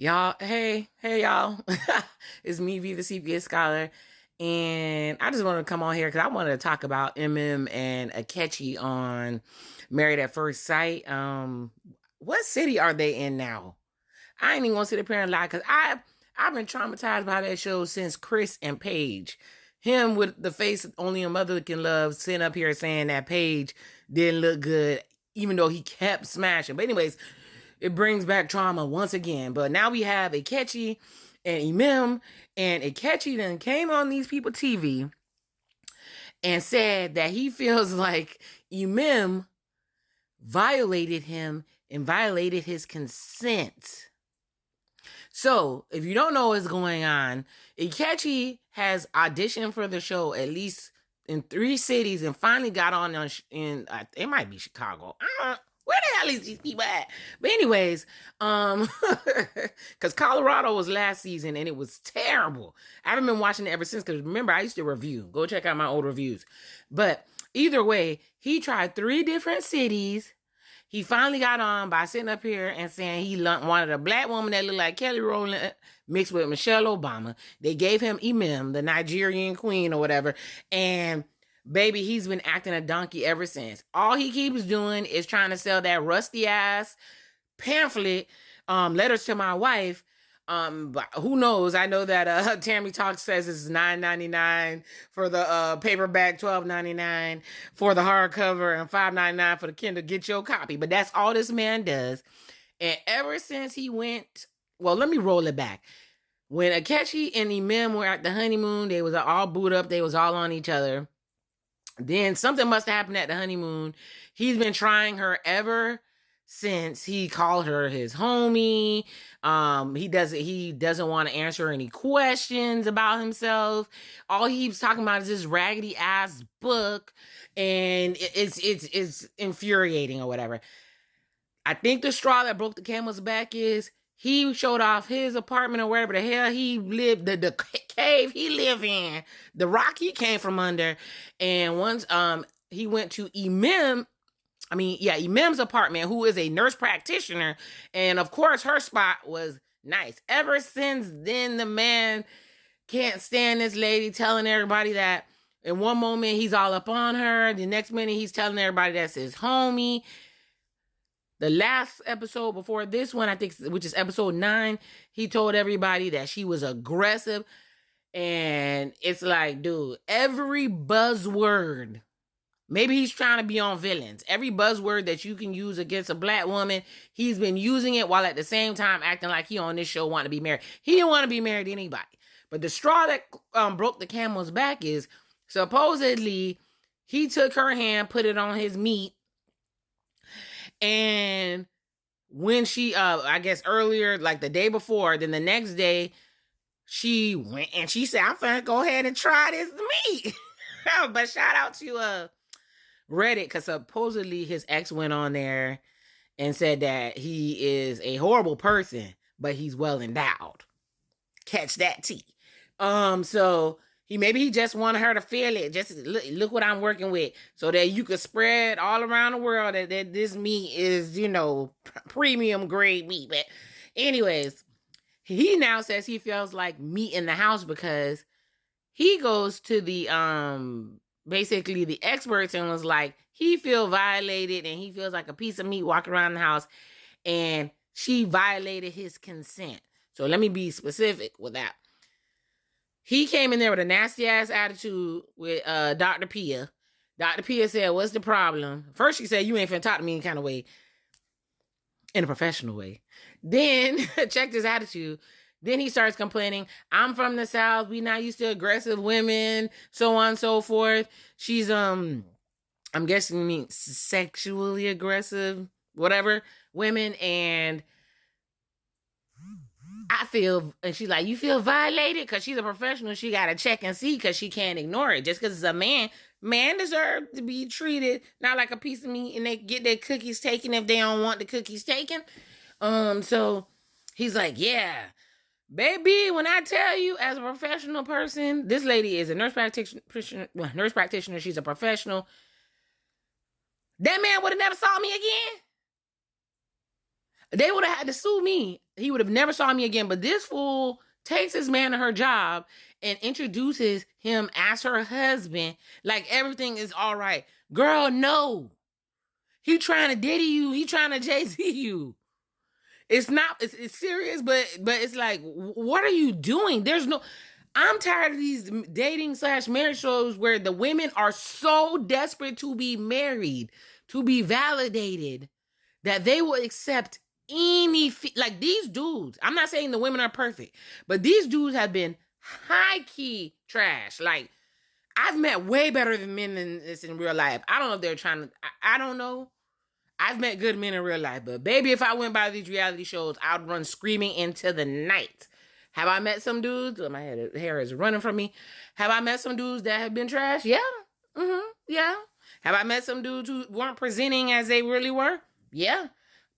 Y'all, hey, y'all. It's me, V, the CPS scholar. And I just wanted to come on here because I wanted to talk about Emem and Ikechi on Married at First Sight. What city are they in now? I ain't even gonna sit up here and lie because I've been traumatized by that show since Chris and Paige. Him with the face only a mother can love, sitting up here saying that Paige didn't look good, even though he kept smashing. But anyways, it brings back trauma once again. But now we have Ikechi and Emem, and Ikechi then came on these people TV and said that he feels like Emem violated him and violated his consent. So, if you don't know what's going on, Ikechi has auditioned for the show at least in 3 cities and finally got on in it might be Chicago. Where the hell is these people at? But anyways, because Colorado was last season and it was terrible. I haven't been watching it ever since because remember, I used to review. Go check out my old reviews. But either way, he tried 3 different cities. He finally got on by sitting up here and saying he wanted a black woman that looked like Kelly Rowland mixed with Michelle Obama. They gave him Emem, the Nigerian queen or whatever. And baby, he's been acting a donkey ever since. All he keeps doing is trying to sell that rusty ass pamphlet, Letters to My Wife. But who knows? I know that Tammy Talk says it's $9.99 for the paperback, $12.99 for the hardcover, and $5.99 for the Kindle. Get your copy. But that's all this man does. And ever since he went, well, let me roll it back. When Ikechi and Emem were at the honeymoon, they was all booed up. They was all on each other. Then something must have happened at the honeymoon. He's been trying her ever since. He called her his homie. He doesn't want to answer any questions about himself. All he keeps talking about is this raggedy ass book, and it's infuriating or whatever. I think the straw that broke the camel's back is he showed off his apartment or wherever the hell he lived, the cave he lived in, the rock he came from under. And once he went to Emem's apartment, who is a nurse practitioner. And of course, her spot was nice. Ever since then, the man can't stand this lady telling everybody that in one moment he's all up on her. The next minute he's telling everybody that's his homie. The last episode before this one, I think, which is episode 9, he told everybody that she was aggressive. And it's like, dude, every buzzword, maybe he's trying to be on villains. Every buzzword that you can use against a black woman, he's been using it while at the same time acting like he on this show want to be married. He didn't want to be married to anybody. But the straw that broke the camel's back is supposedly he took her hand, put it on his meat. And when she, I guess earlier, like the day before, then the next day, she went and she said, I'm finna go ahead and try this meat. But shout out to Reddit, because supposedly his ex went on there and said that he is a horrible person, but he's well endowed. Catch that tea. So maybe he just wanted her to feel it. Just look what I'm working with, so that you could spread all around the world that this meat is, premium grade meat. But anyways, he now says he feels like meat in the house because he goes to the basically the experts and was like, he feel violated and he feels like a piece of meat walking around the house, and she violated his consent. So let me be specific with that. He came in there with a nasty ass attitude with Dr. Pia. Dr. Pia said, what's the problem? First she said, you ain't finna talk to me any kind of way. In a professional way. Then, checked his attitude. Then he starts complaining, I'm from the South. We not used to aggressive women, so on and so forth. She's, I'm guessing sexually aggressive, whatever, women. And and she's like, you feel violated? Because she's a professional. She got to check and see because she can't ignore it. Just because it's a man. Man deserves to be treated not like a piece of meat and they get their cookies taken if they don't want the cookies taken. So he's like, yeah, baby, when I tell you as a professional person, this lady is a nurse practitioner. She's a professional. That man would have never saw me again. They would have had to sue me. he would have never saw me again. But this fool takes this man to her job and introduces him as her husband, like everything is all right. Girl, no. He trying to diddy you. He trying to Jay-Z you. It's not, it's serious, but it's like, what are you doing? I'm tired of these dating/marriage shows where the women are so desperate to be married, to be validated, that they will accept like these dudes. I'm not saying the women are perfect, but these dudes have been high-key trash. Like, I've met way better than men than this in real life. I don't know if they're trying to, I don't know. I've met good men in real life, but baby, if I went by these reality shows, I'd run screaming into the night. Have I met some dudes? My hair is running from me. Have I met some dudes that have been trash? Yeah. Yeah. Have I met some dudes who weren't presenting as they really were? Yeah.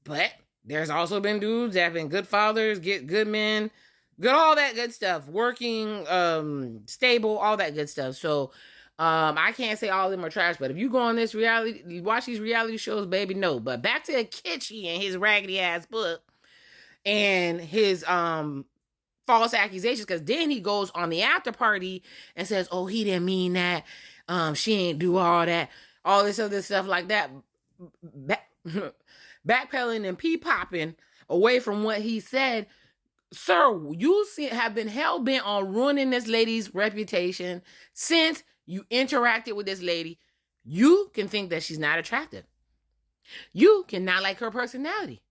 But there's also been dudes that have been good fathers, good men, good, all that good stuff, working, stable, all that good stuff. So, I can't say all of them are trash, but if you go on this reality, watch these reality shows, baby, no. But back to Ikechi and his raggedy ass book and his false accusations, because then he goes on the after party and says, oh, he didn't mean that. She ain't do all that, all this other stuff like that. Backpedaling and pee-popping away from what he said. Sir, you have been hell-bent on ruining this lady's reputation since you interacted with this lady. You can think that she's not attractive. You cannot like her personality.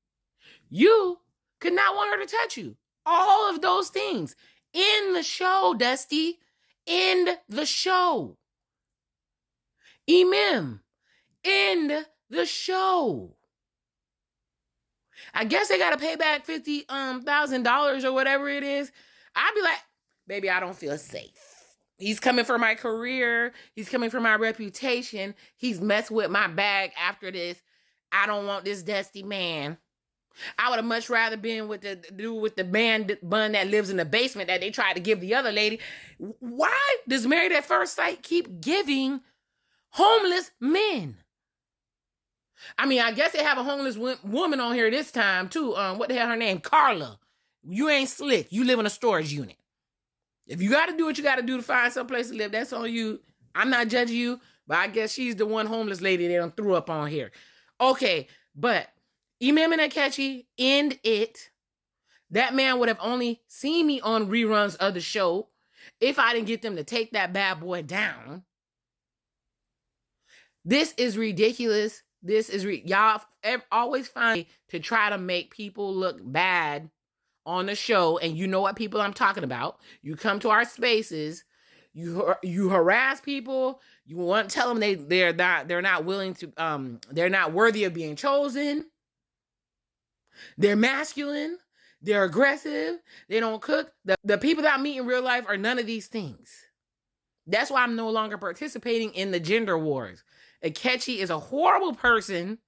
You could not want her to touch you. All of those things. In the show, Dusty. In the show. Emem. In the show. I guess they got to pay back $50,000 or whatever it is. I'd be like, baby, I don't feel safe. He's coming for my career. He's coming for my reputation. He's messed with my bag after this. I don't want this dusty man. I would have much rather been with the dude with the man bun that lives in the basement that they tried to give the other lady. Why does Married at First Sight keep giving homeless men? I mean, I guess they have a homeless woman on here this time, too. What the hell her name? Carla. You ain't slick. You live in a storage unit. If you got to do what you got to do to find some place to live, that's on you. I'm not judging you, but I guess she's the one homeless lady they done threw up on here. Okay, but Emem and Ikechi, end it. That man would have only seen me on reruns of the show if I didn't get them to take that bad boy down. This is ridiculous. This is y'all always find to try to make people look bad on the show, and you know what people I'm talking about. You come to our spaces, you harass people. You want to tell them they're not willing to they're not worthy of being chosen. They're masculine. They're aggressive. They don't cook. The people that I meet in real life are none of these things. That's why I'm no longer participating in the gender wars. Ikechi is a horrible person.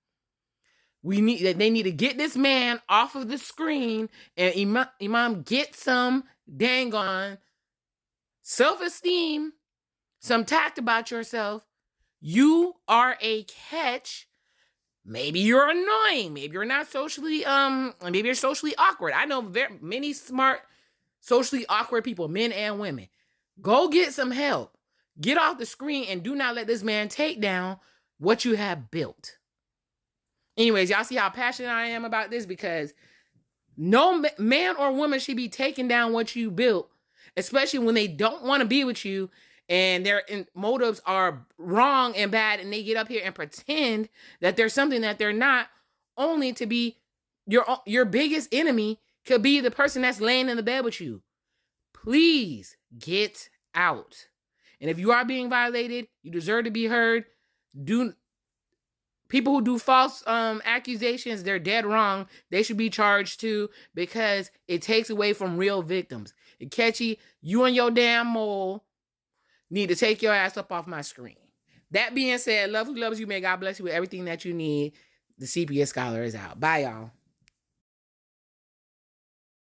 They need to get this man off of the screen, and Emem get some dang on self-esteem, some tact about yourself. You are a catch. Maybe you're annoying. Maybe you're not socially, maybe you're socially awkward. I know many smart, socially awkward people, men and women. Go get some help. Get off the screen and do not let this man take down what you have built. Anyways, y'all see how passionate I am about this, because no man or woman should be taking down what you built, especially when they don't want to be with you and their motives are wrong and bad, and they get up here and pretend that there's something that they're not, only to be your biggest enemy could be the person that's laying in the bed with you. Please get out. And if you are being violated, you deserve to be heard. People who do false accusations, they're dead wrong. They should be charged too, because it takes away from real victims. Ikechi, you and your damn mole need to take your ass up off my screen. That being said, love who loves you. May God bless you with everything that you need. The CPS Scholar is out. Bye, y'all.